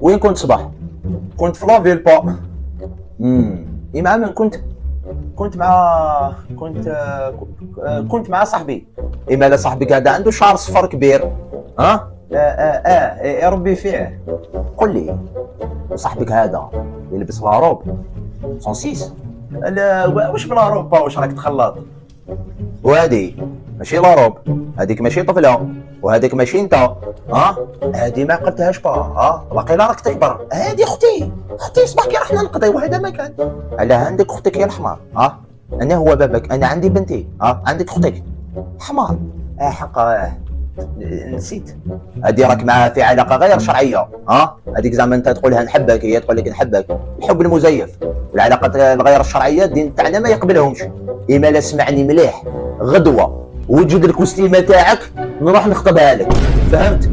وين كنت صباح؟ كنت في لافيل با. اي مع من كنت؟ كنت مع كنت مع صاحبي. اي مالا صاحبك هذا عنده شعر صفر كبير، ها؟ يا ربي فيه. قل لي صاحبك هذا يلبس لاروب 106 لا واش بلا اوروبا، واش راك تخلط؟ وهذه ماشي لاروب، هذيك ماشي طفله، وهذيك ماشي انت، ها؟ هادي ما قلتهاش با، واقيلا راك تكبر. هادي اختي صباح كي رحنا نقضيو هذا مكان. على عندك اختك يا الحمار، ها؟ انا هو بابك، انا عندي بنتي، ها؟ عندك اختك حمار. حقا نسيت. هذه راك معها في علاقه غير شرعيه، ها؟ هذيك زعما انت تقولها نحبك، هي تقول لك نحبك، الحب المزيف. العلاقات الغير الشرعيه الدين تاعنا ما يقبلهمش. اما لا سمعني مليح، غدوه وجد الكوستيمه تاعك نروح نخطبها لك، فهمت؟